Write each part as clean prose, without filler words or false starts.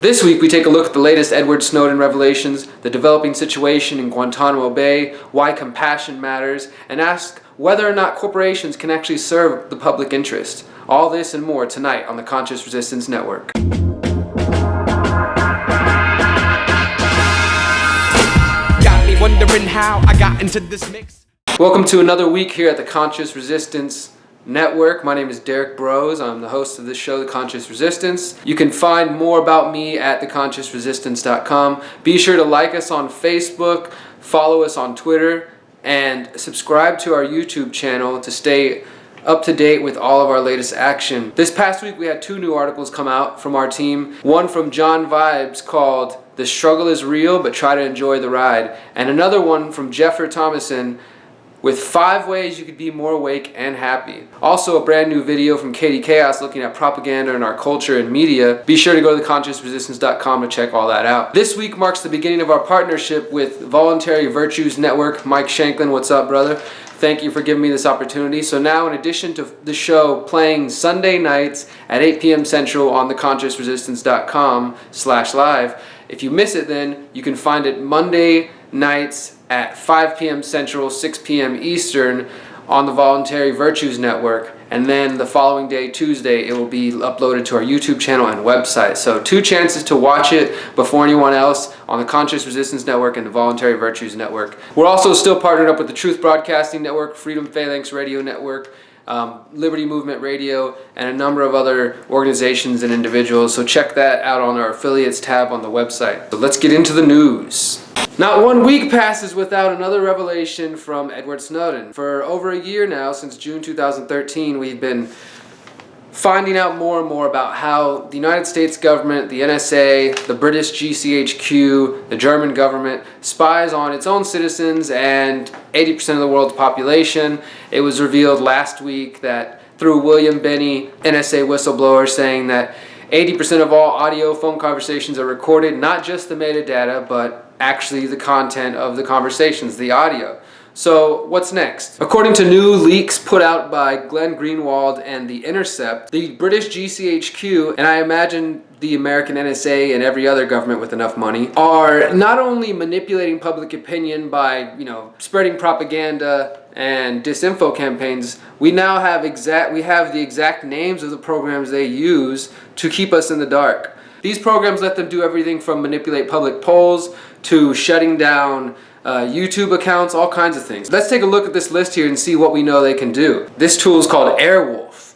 This week we take a look at the latest Edward Snowden revelations, the developing situation in Guantanamo Bay, why compassion matters, and ask whether or not corporations can actually serve the public interest. All this and more tonight on the Conscious Resistance Network. Got me wondering how I got into this mix. Welcome to another week here at the Conscious Resistance Network. My name is Derek Bros. I'm the host of this show, The Conscious Resistance. You can find more about me at theconsciousresistance.com. Be sure to like us on Facebook, follow us on Twitter, and subscribe to our YouTube channel to stay up to date with all of our latest action. This past week we had two new articles come out from our team. One from John Vibes called "The Struggle is Real, but Try to Enjoy the Ride," and another one from Jeffrey Thomason with 5 ways you could be more awake and happy. Also a brand new video from Katie Chaos looking at propaganda in our culture and media. Be sure to go to theconsciousresistance.com to check all that out. This week marks the beginning of our partnership with Voluntary Virtues Network. Mike Shanklin, what's up, brother? Thank you for giving me this opportunity. So now, in addition to the show playing Sunday nights at 8 p.m. Central on theconsciousresistance.com/live, if you miss it then, you can find it Monday nights at 5 p.m. Central, 6 p.m. Eastern on the Voluntary Virtues Network. And then the following day, Tuesday, it will be uploaded to our YouTube channel and website. So 2 chances to watch it before anyone else on the Conscious Resistance Network and the Voluntary Virtues Network. We're also still partnered up with the Truth Broadcasting Network, Freedom Phalanx Radio Network, Liberty Movement Radio, and a number of other organizations and individuals. So check that out on our affiliates tab on the website. So let's get into the news. Not 1 week passes without another revelation from Edward Snowden. For over a year now, since June 2013, we've been finding out more and more about how the United States government, the NSA, the British GCHQ, the German government spies on its own citizens and 80% of the world's population. It was revealed last week that through William Benny, NSA whistleblower, saying that 80% of all audio phone conversations are recorded, not just the metadata, but actually the content of the conversations, the audio. So what's next? According to new leaks put out by Glenn Greenwald and The Intercept, the British GCHQ, and I imagine the American NSA and every other government with enough money, are not only manipulating public opinion by, spreading propaganda and disinfo campaigns. We now have the exact names of the programs they use to keep us in the dark. These programs let them do everything from manipulate public polls to shutting down YouTube accounts, all kinds of things. Let's take a look at this list here and see what we know they can do. This tool is called Airwolf,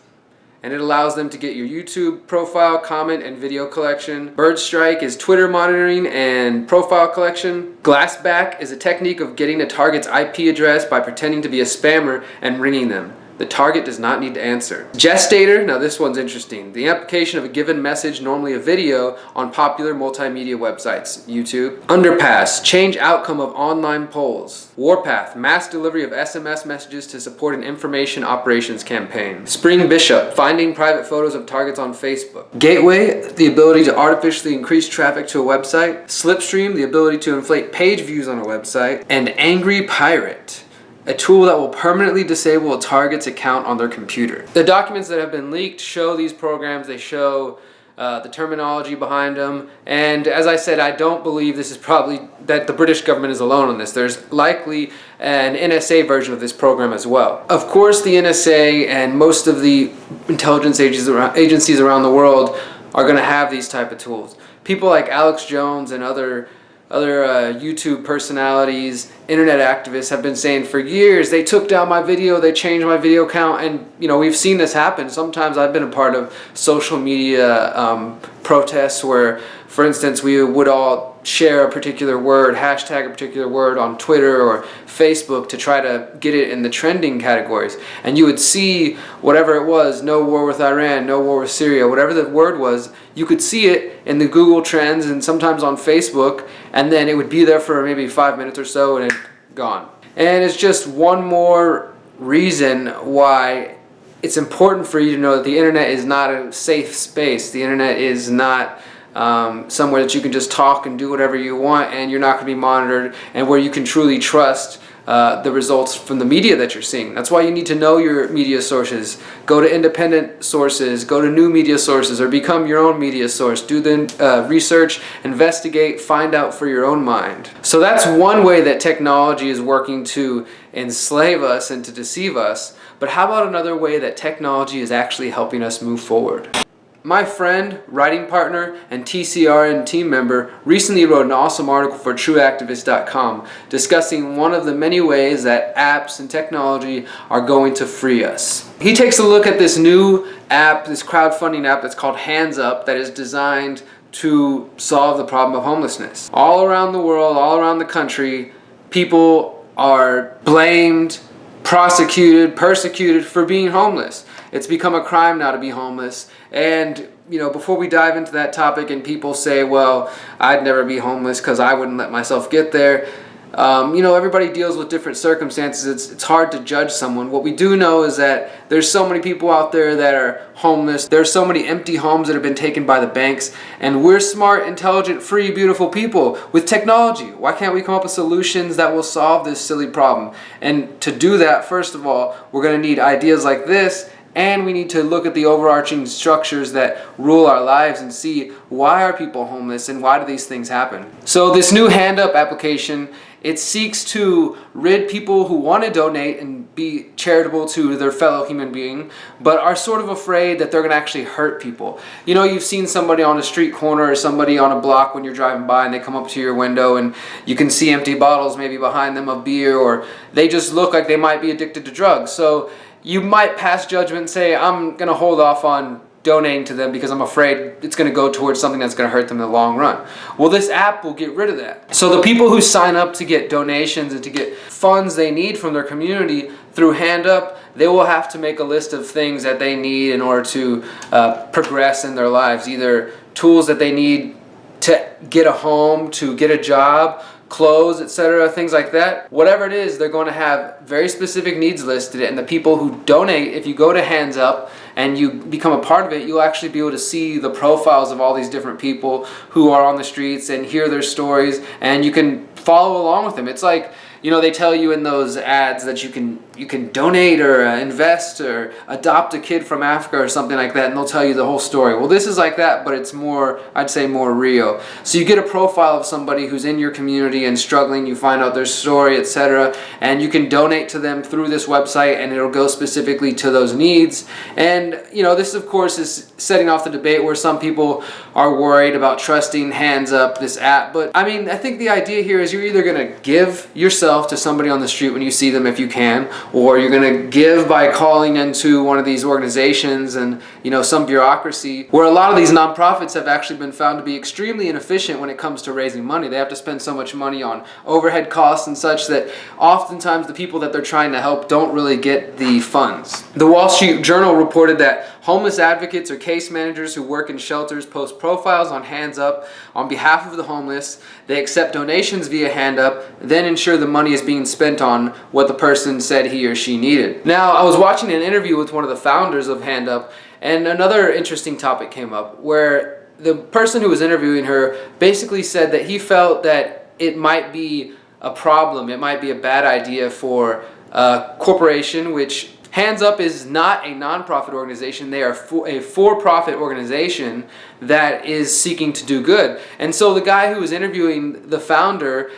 and it allows them to get your YouTube profile, comment, and video collection. Birdstrike is Twitter monitoring and profile collection. Glassback is a technique of getting a target's IP address by pretending to be a spammer and ringing them. The target does not need to answer. Gestator, now this one's interesting. The application of a given message, normally a video, on popular multimedia websites. YouTube. Underpass, change outcome of online polls. Warpath, mass delivery of SMS messages to support an information operations campaign. Spring Bishop, finding private photos of targets on Facebook. Gateway, the ability to artificially increase traffic to a website. Slipstream, the ability to inflate page views on a website. And Angry Pirate, a tool that will permanently disable a target's account on their computer. The documents that have been leaked show these programs. They show the terminology behind them. And as I said, I don't believe this is probably that the British government is alone on this. There's likely an NSA version of this program as well. Of course, the NSA and most of the intelligence agencies around the world are going to have these type of tools. People like Alex Jones and other YouTube personalities, internet activists have been saying for years, they took down my video, they changed my video count, and we've seen this happen. Sometimes I've been a part of social media protests where, for instance, we would all share a particular word, hashtag a particular word on Twitter or Facebook to try to get it in the trending categories. And you would see whatever it was, no war with Iran, no war with Syria, whatever the word was, you could see it in the Google Trends and sometimes on Facebook, and then it would be there for maybe 5 minutes or so and it's gone. And it's just one more reason why it's important for you to know that the internet is not a safe space. The internet is not somewhere that you can just talk and do whatever you want, and you're not going to be monitored, and where you can truly trust the results from the media that you're seeing. That's why you need to know your media sources. Go to independent sources, go to new media sources, or become your own media source. Do the research, investigate, find out for your own mind. So that's one way that technology is working to enslave us and to deceive us. But how about another way that technology is actually helping us move forward? My friend, writing partner, and TCR and team member recently wrote an awesome article for trueactivist.com discussing one of the many ways that apps and technology are going to free us. He takes a look at this new app, this crowdfunding app that's called Hands Up, that is designed to solve the problem of homelessness. All around the world, all around the country, people are blamed, prosecuted, persecuted for being homeless. It's become a crime now to be homeless. And, before we dive into that topic and people say, well, I'd never be homeless because I wouldn't let myself get there. Everybody deals with different circumstances. It's hard to judge someone. What we do know is that there's so many people out there that are homeless. There's so many empty homes that have been taken by the banks. And we're smart, intelligent, free, beautiful people with technology. Why can't we come up with solutions that will solve this silly problem? And to do that, first of all, we're going to need ideas like this. And we need to look at the overarching structures that rule our lives and see, why are people homeless and why do these things happen? So this new Hand Up application, it seeks to rid people who want to donate and be charitable to their fellow human being, but are sort of afraid that they're going to actually hurt people. You've seen somebody on a street corner or somebody on a block when you're driving by, and they come up to your window and you can see empty bottles maybe behind them of beer, or they just look like they might be addicted to drugs. So you might pass judgment and say, I'm going to hold off on donating to them because I'm afraid it's going to go towards something that's going to hurt them in the long run. Well, this app will get rid of that. So the people who sign up to get donations and to get funds they need from their community through Hand Up, they will have to make a list of things that they need in order to progress in their lives, either tools that they need to get a home, to get a job, clothes, etc., things like that. Whatever it is, they're going to have very specific needs listed, and the people who donate, if you go to Hands Up and you become a part of it, you'll actually be able to see the profiles of all these different people who are on the streets and hear their stories, and you can follow along with them. It's like, they tell you in those ads that you can donate or invest or adopt a kid from Africa or something like that, and they'll tell you the whole story. Well, this is like that, but it's more, I'd say, more real. So you get a profile of somebody who's in your community and struggling, you find out their story, etc., and you can donate to them through this website, and it'll go specifically to those needs. And, this, of course, is setting off the debate where some people are worried about trusting Hands Up, this app. But, I think the idea here is you're either going to give yourself to somebody on the street when you see them, if you can, or you're going to give by calling into one of these organizations and some bureaucracy, where a lot of these nonprofits have actually been found to be extremely inefficient when it comes to raising money. They have to spend so much money on overhead costs and such that oftentimes the people that they're trying to help don't really get the funds. The Wall Street Journal reported that homeless advocates or case managers who work in shelters post profiles on Hands Up on behalf of the homeless. They accept donations via Hand Up, then ensure the money is being spent on what the person said he or she needed. Now, I was watching an interview with one of the founders of Hand Up, and another interesting topic came up where the person who was interviewing her basically said that he felt that it might be a problem, it might be a bad idea for a corporation, which Hands Up is not a nonprofit organization. They are a for-profit organization that is seeking to do good. And so the guy who was interviewing the founder,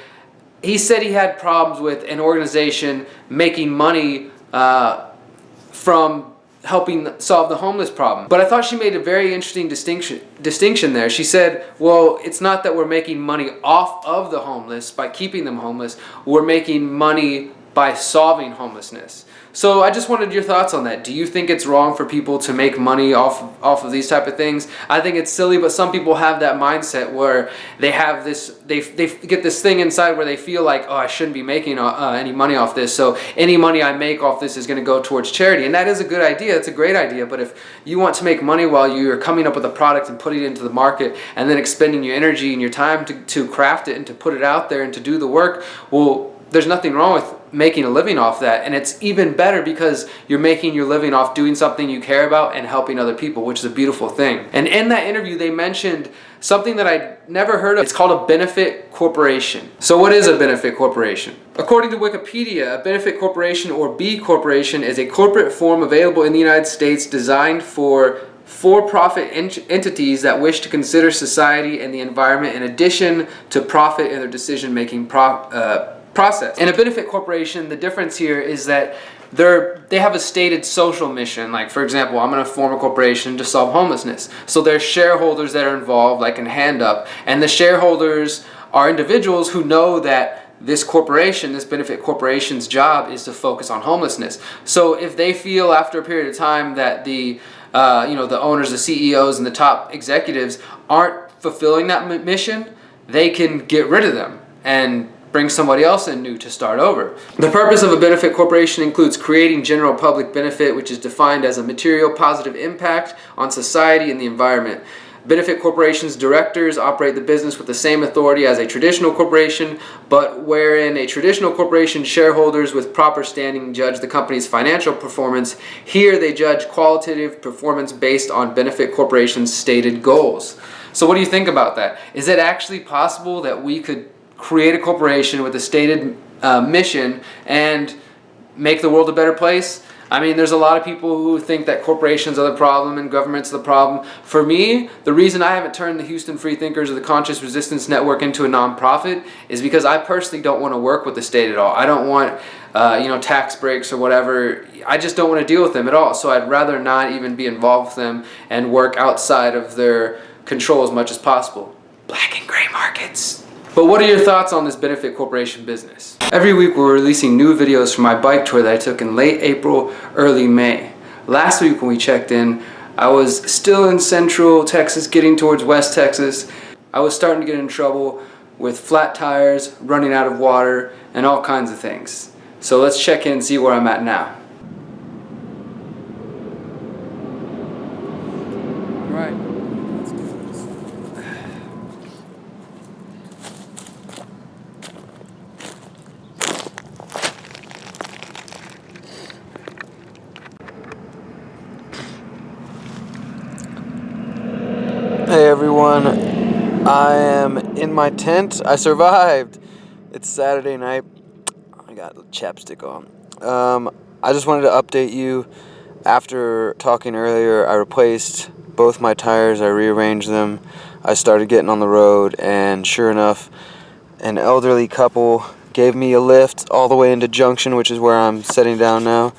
he said he had problems with an organization making money from helping solve the homeless problem. But I thought she made a very interesting distinction there. She said, well, it's not that we're making money off of the homeless by keeping them homeless. We're making money by solving homelessness. So I just wanted your thoughts on that. Do you think it's wrong for people to make money off of these type of things? I think it's silly, but some people have that mindset where they have this, they get this thing inside where they feel like, oh, I shouldn't be making any money off this, so any money I make off this is going to go towards charity. And that is a good idea. It's a great idea. But if you want to make money while you're coming up with a product and putting it into the market and then expending your energy and your time to craft it and to put it out there and to do the work, well, there's nothing wrong with making a living off that, and it's even better because you're making your living off doing something you care about and helping other people, which is a beautiful thing. And in that interview, they mentioned something that I never heard of. It's called a benefit corporation. So what is a benefit corporation? According to Wikipedia, a benefit corporation, or B corporation, is a corporate form available in the United States designed for-profit entities that wish to consider society and the environment in addition to profit in their decision-making process. In a benefit corporation, the difference here is that they have a stated social mission. Like, for example, I'm going to form a corporation to solve homelessness. So there's shareholders that are involved, like in Hand Up, and the shareholders are individuals who know that this corporation, this benefit corporation's job is to focus on homelessness. So if they feel after a period of time that the owners, the CEOs, and the top executives aren't fulfilling that mission, they can get rid of them and bring somebody else in new to start over. The purpose of a benefit corporation includes creating general public benefit, which is defined as a material positive impact on society and the environment. Benefit corporations' directors operate the business with the same authority as a traditional corporation, but wherein a traditional corporation shareholders with proper standing judge the company's financial performance, here they judge qualitative performance based on benefit corporations' stated goals. So what do you think about that? Is it actually possible that we could create a corporation with a stated mission and make the world a better place? I mean, there's a lot of people who think that corporations are the problem and government's the problem. For me, the reason I haven't turned the Houston Free Thinkers or the Conscious Resistance Network into a nonprofit is because I personally don't want to work with the state at all. I don't want tax breaks or whatever. I just don't want to deal with them at all. So I'd rather not even be involved with them and work outside of their control as much as possible. Black and gray markets. But what are your thoughts on this benefit corporation business? Every week we're releasing new videos from my bike tour that I took in late April, early May. Last week when we checked in, I was still in Central Texas, getting towards West Texas. I was starting to get in trouble with flat tires, running out of water, and all kinds of things. So let's check in and see where I'm at now. All right. Hey everyone, I am in my tent. I survived. It's Saturday night. I got chapstick on. I just wanted to update you. After talking earlier, I replaced both my tires. I rearranged them. I started getting on the road, and sure enough, an elderly couple gave me a lift all the way into Junction, which is where I'm sitting down now.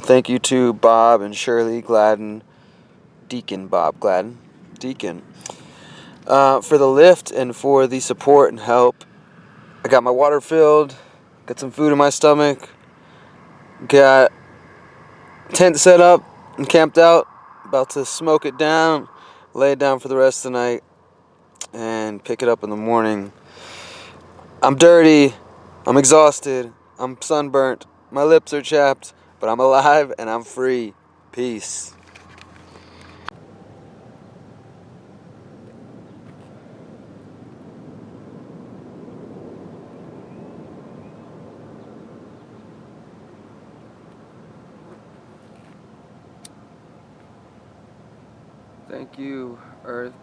Thank you to Bob and Shirley Gladden, Bob Gladden, for the lift and for the support and help. I got my water filled, got some food in my stomach, got tent set up and camped out, about to smoke it down, lay it down for the rest of the night, and pick it up in the morning. I'm dirty, I'm exhausted, I'm sunburnt, my lips are chapped, but I'm alive and I'm free. Peace. Thank you, Earth,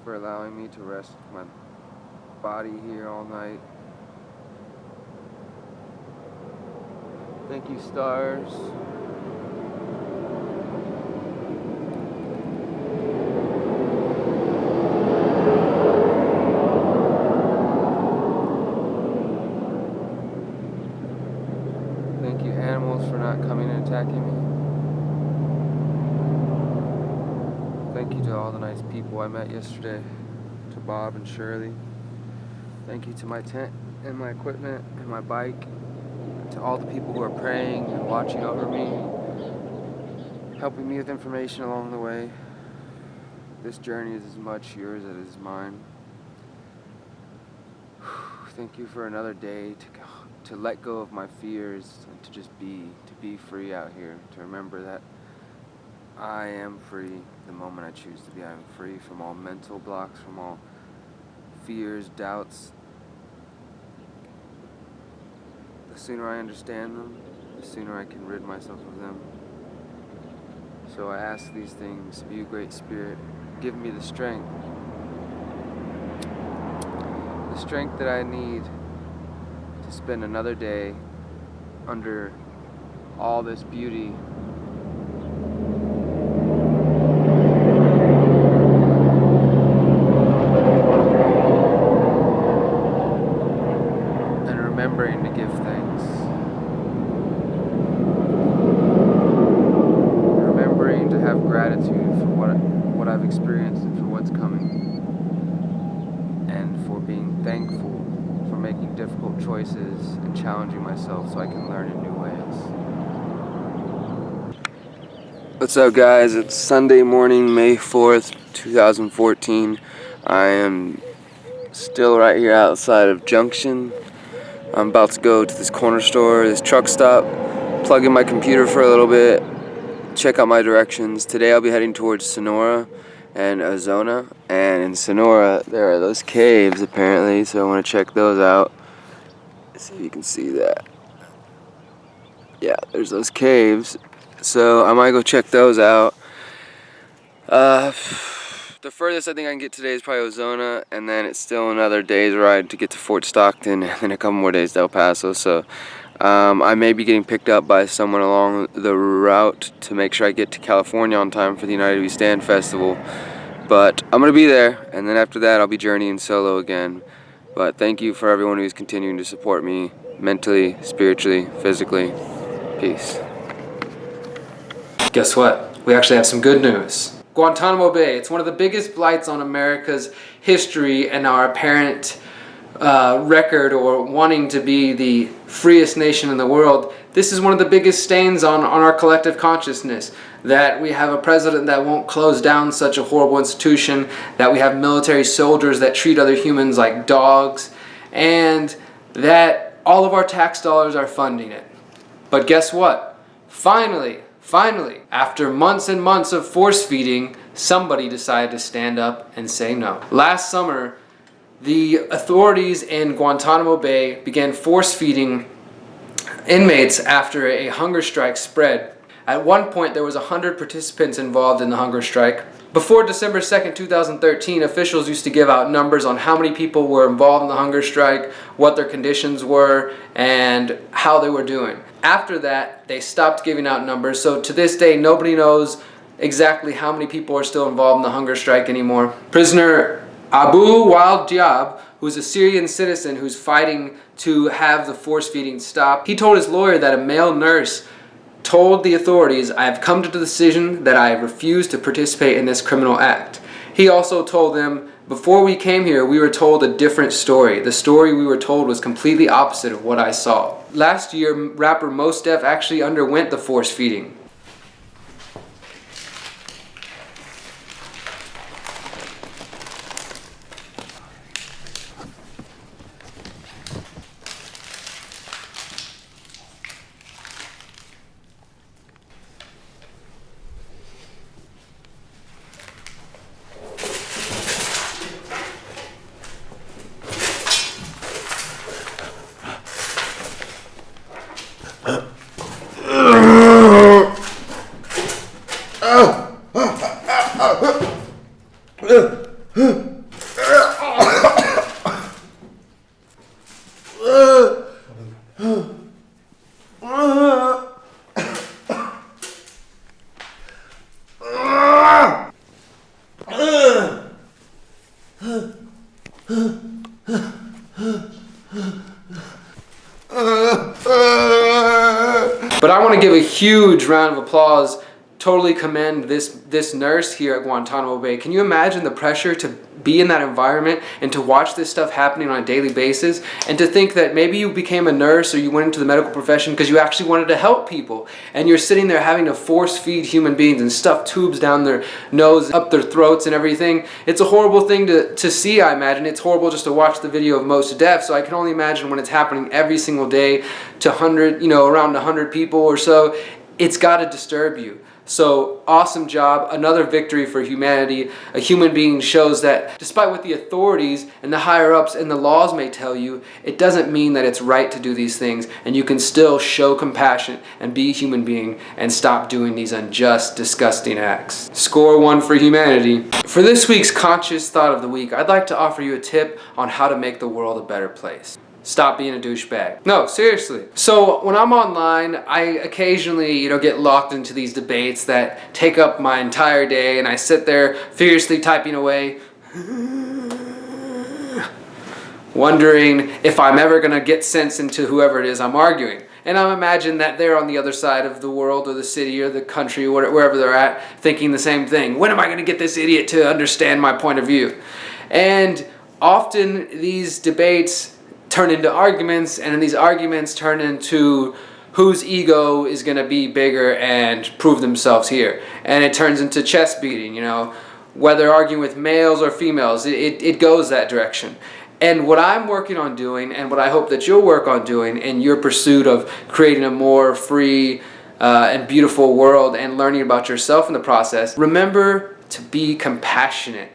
for allowing me to rest my body here all night. Thank you, stars. Thank you, animals, for not coming and attacking me. Thank you to all the nice people I met yesterday, to Bob and Shirley. Thank you to my tent and my equipment and my bike, to all the people who are praying and watching over me, helping me with information along the way. This journey is as much yours as it is mine. Thank you for another day to let go of my fears and to just be free out here, to remember that I am free the moment I choose to be. I am free from all mental blocks, from all fears, doubts. The sooner I understand them, the sooner I can rid myself of them. So I ask these things of you, Great Spirit, give me the strength the strength that I need to spend another day under all this beauty. And remembering to give thanks. Remembering to have gratitude for what I've experienced and for what's coming. And for being thankful for making difficult choices and challenging myself so I can learn in new ways. What's up, guys? It's Sunday morning, May 4th, 2014. I am still right here outside of Junction. I'm about to go to this corner store, this truck stop, plug in my computer for a little bit, check out my directions. Today I'll be heading towards Sonora and Arizona, and in Sonora there are those caves apparently, so I want to check those out. Let's see if you can see that. Yeah, there's those caves, so I might go check those out. The furthest I think I can get today is probably Arizona, and then it's still another day's ride to get to Fort Stockton, and then a couple more days to El Paso. So I may be getting picked up by someone along the route to make sure I get to California on time for the United We Stand Festival. But I'm going to be there, and then after that I'll be journeying solo again. But thank you for everyone who's continuing to support me mentally, spiritually, physically. Peace. Guess what? We actually have some good news. Guantanamo Bay, it's one of the biggest blights on America's history and our apparent record or wanting to be the freest nation in the world. This is one of the biggest stains on our collective consciousness, that we have a president that won't close down such a horrible institution, that we have military soldiers that treat other humans like dogs, and that all of our tax dollars are funding it. But guess what? Finally, after months and months of force feeding, somebody decided to stand up and say no. Last summer, the authorities in Guantanamo Bay began force feeding inmates after a hunger strike spread. At one point, there was 100 participants involved in the hunger strike. Before December 2nd, 2013, officials used to give out numbers on how many people were involved in the hunger strike, what their conditions were, and how they were doing. After that, they stopped giving out numbers, so to this day, nobody knows exactly how many people are still involved in the hunger strike anymore. Prisoner Abu Wal Diab, who's a Syrian citizen who's fighting to have the force feeding stop, he told his lawyer that a male nurse told the authorities, "I have come to the decision that I refuse to participate in this criminal act." He also told them, "Before we came here, we were told a different story. The story we were told was completely opposite of what I saw." Last year, rapper Mos Def actually underwent the force feeding. But I want to give a huge round of applause, totally commend this nurse here at Guantanamo Bay. Can you imagine the pressure to be in that environment and to watch this stuff happening on a daily basis, and to think that maybe you became a nurse or you went into the medical profession because you actually wanted to help people, and you're sitting there having to force feed human beings and stuff tubes down their nose, up their throats and everything. It's a horrible thing to see, I imagine. It's horrible just to watch the video of Mos Def, so I can only imagine when it's happening every single day to around 100 people or so. It's got to disturb you. So awesome job, another victory for humanity. A human being shows that despite what the authorities and the higher ups and the laws may tell you, it doesn't mean that it's right to do these things, and you can still show compassion and be a human being and stop doing these unjust, disgusting acts. Score 1 for humanity. For this week's conscious thought of the week, I'd like to offer you a tip on how to make the world a better place. Stop being a douchebag. No, seriously. So when I'm online, I occasionally, get locked into these debates that take up my entire day, and I sit there furiously typing away, wondering if I'm ever gonna get sense into whoever it is I'm arguing. And I imagine that they're on the other side of the world or the city or the country or wherever they're at, thinking the same thing. When am I gonna get this idiot to understand my point of view? And often these debates turn into arguments, and then these arguments turn into whose ego is going to be bigger and prove themselves here. And it turns into chest beating, whether arguing with males or females, it goes that direction. And what I'm working on doing, and what I hope that you'll work on doing in your pursuit of creating a more free and beautiful world and learning about yourself in the process, remember to be compassionate.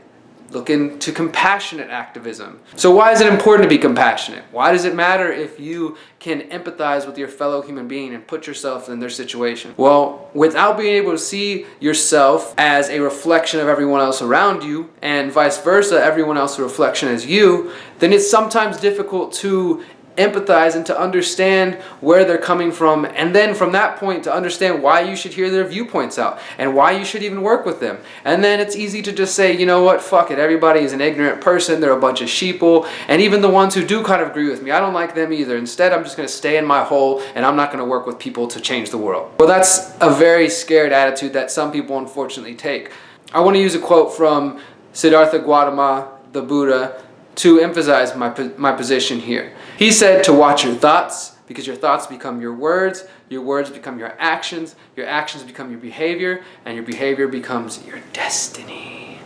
Look into compassionate activism. So why is it important to be compassionate? Why does it matter if you can empathize with your fellow human being and put yourself in their situation? Well, without being able to see yourself as a reflection of everyone else around you, and vice versa, everyone else a reflection as you, then it's sometimes difficult to empathize and to understand where they're coming from, and then from that point to understand why you should hear their viewpoints out and why you should even work with them. And then it's easy to just say, you know what, fuck it, everybody is an ignorant person, they're a bunch of sheeple, and even the ones who do kind of agree with me, I don't like them either. Instead, I'm just going to stay in my hole and I'm not going to work with people to change the world. Well, that's a very scared attitude that some people unfortunately take. I want to use a quote from Siddhartha Gautama, the Buddha, to emphasize my position here. He said to watch your thoughts, because your thoughts become your words become your actions become your behavior, and your behavior becomes your destiny.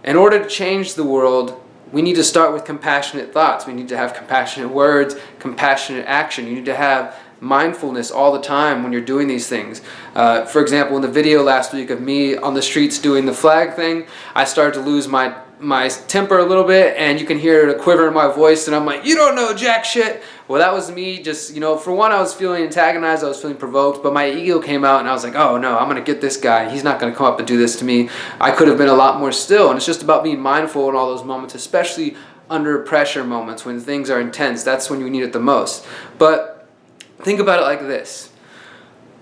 In order to change the world, we need to start with compassionate thoughts. We need to have compassionate words, compassionate action. You need to have mindfulness all the time when you're doing these things. For example, in the video last week of me on the streets doing the flag thing, I started to lose my temper a little bit, and you can hear a quiver in my voice, and I'm like, you don't know jack shit. Well, that was me just, for one, I was feeling antagonized, I was feeling provoked, but my ego came out, and I was like, oh no, I'm going to get this guy. He's not going to come up and do this to me. I could have been a lot more still, and it's just about being mindful in all those moments, especially under pressure moments when things are intense. That's when you need it the most. But think about it like this.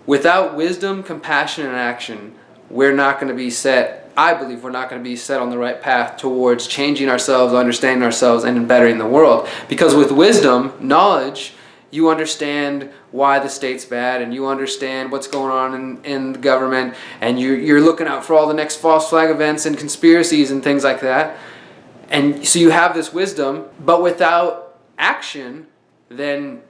Without wisdom, compassion, and action, we're not going to be set. I believe we're not going to be set on the right path towards changing ourselves, understanding ourselves, and bettering the world. Because with wisdom, knowledge, you understand why the state's bad, and you understand what's going on in the government, and you're looking out for all the next false flag events and conspiracies and things like that. And so you have this wisdom, but without action, then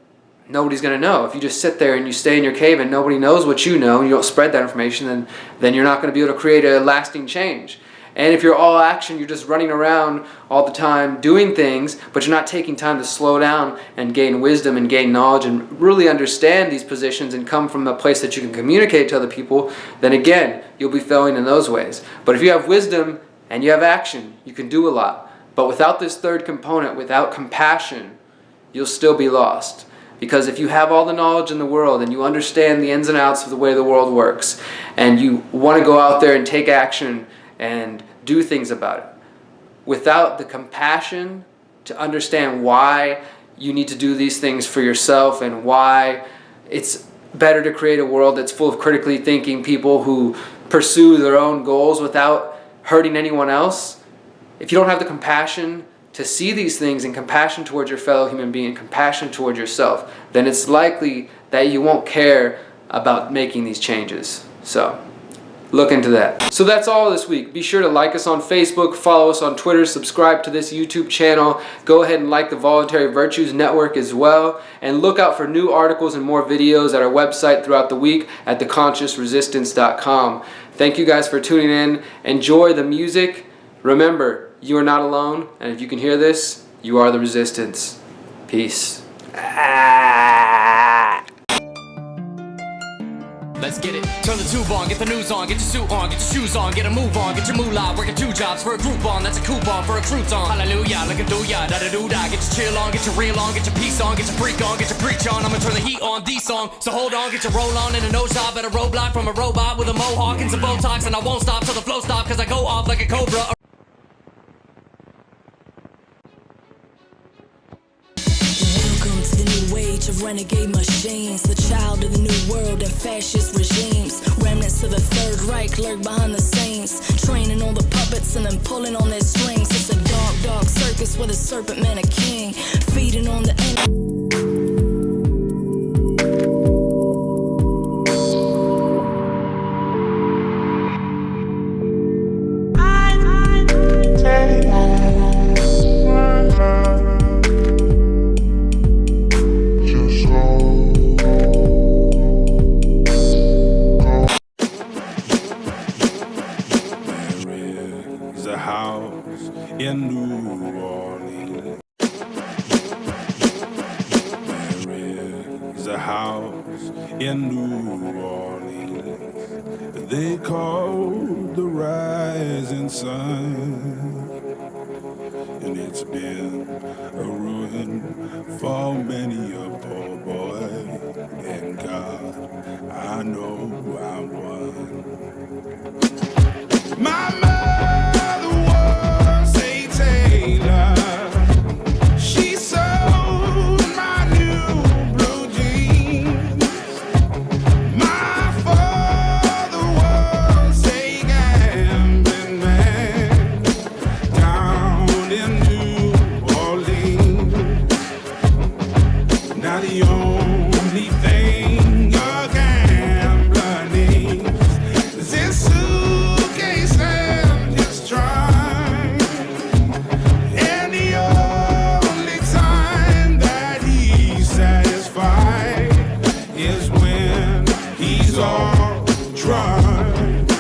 nobody's going to know. If you just sit there and you stay in your cave and nobody knows what you know, and you don't spread that information, then you're not going to be able to create a lasting change. And if you're all action, you're just running around all the time doing things, but you're not taking time to slow down and gain wisdom and gain knowledge and really understand these positions and come from a place that you can communicate to other people, then again, you'll be failing in those ways. But if you have wisdom and you have action, you can do a lot. But without this third component, without compassion, you'll still be lost. Because if you have all the knowledge in the world and you understand the ins and outs of the way the world works, and you want to go out there and take action and do things about it, without the compassion to understand why you need to do these things for yourself and why it's better to create a world that's full of critically thinking people who pursue their own goals without hurting anyone else, if you don't have the compassion to see these things and compassion towards your fellow human being and compassion towards yourself, then it's likely that you won't care about making these changes. So look into that. So that's all this week. Be sure to like us on Facebook, follow us on Twitter, subscribe to this YouTube channel, go ahead and like the Voluntary Virtues Network as well, and look out for new articles and more videos at our website throughout the week at theconsciousresistance.com. Thank you guys for tuning in. Enjoy the music. Remember, you are not alone, and if you can hear this, you are the resistance. Peace. let's get it. Turn the tube on, get the news on, get your suit on, get your shoes on, get a move on, get your moolah, working 2 jobs for a Groupon, that's a coupon for a crouton. Hallelujah, look at do ya, da da do da. Get your chill on, get your real on, get your peace on, get your freak on, get your preach on. I'ma turn the heat on, these song. So hold on, get your roll on in a nose job at a roadblock from a robot with a mohawk and some Botox, and I won't stop till the flow stop, cause I go off like a cobra. Welcome to the new age of renegade machines, the child of the new world and fascist regimes. Remnants of the Third Reich lurk behind the scenes, training all the puppets and then pulling on their strings. It's a dark, dark circus with a serpent man, a king, feeding on the in New Orleans. There is a house in New Orleans they call the Rising Sun, and it's been a ruin for many a poor boy, and God, I know I'm one. My mother was a tailor. She sewed my new blue jeans. My father was a gambling man down in New Orleans. Now the only thing a gambler needs is this suitcase and his trunk. And the only time that he's satisfied is when he's all drunk.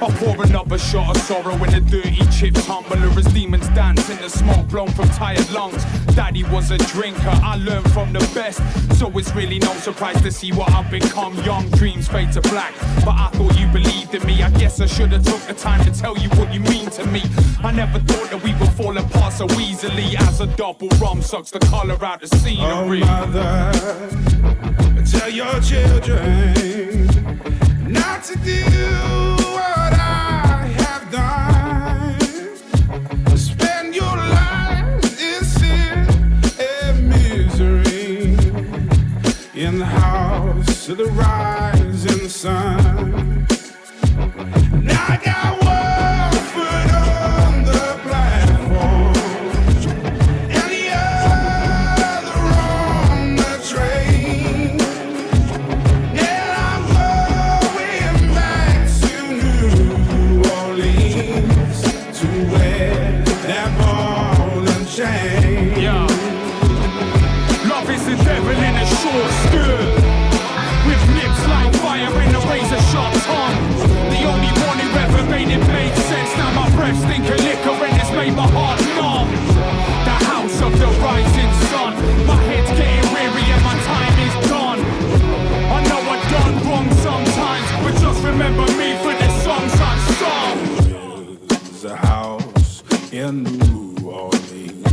I pour another shot of sorrow in a dirty chip tumbler as demons dance in the smoke blown from tired lungs. Daddy was a drinker, I learned from the best, so it's really no surprise to see what I've become. Young dreams fade to black, but I thought you believed in me. I guess I should have took the time to tell you what you mean to me. I never thought that we would fall apart so easily, as a double rum sucks the color out the scenery. Oh, mother, tell your children not to do what I have done. Spend your lives in sin and misery in the house of the rising sun. Now I got one foot on the platform and the other on the train. And I'm going back to New Orleans to wear that ball and chain. Yeah. Love is the devil in a short skirt, with lips like fire in a razor sharp tongue. The only one who ever made it make sense. Now my breath stink of liquor and it's made my heart numb. The house of the rising sun. My head's getting weary and my time is done. I know I've done wrong sometimes, but just remember me for the songs I've sung. There's a house in New Orleans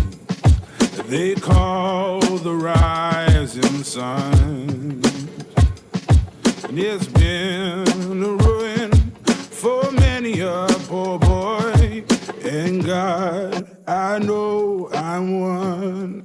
they call the Rising Sun, and it's been a ruin for many a poor boy, and God, I know I'm one.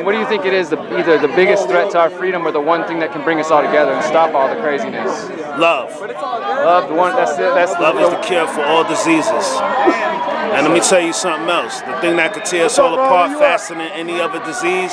What do you think it is, either the biggest threat to our freedom or the one thing that can bring us all together and stop all the craziness? Love. Love, the one, that's it. Love is the cure for all diseases. And let me tell you something else. The thing that could tear us all apart faster than any other disease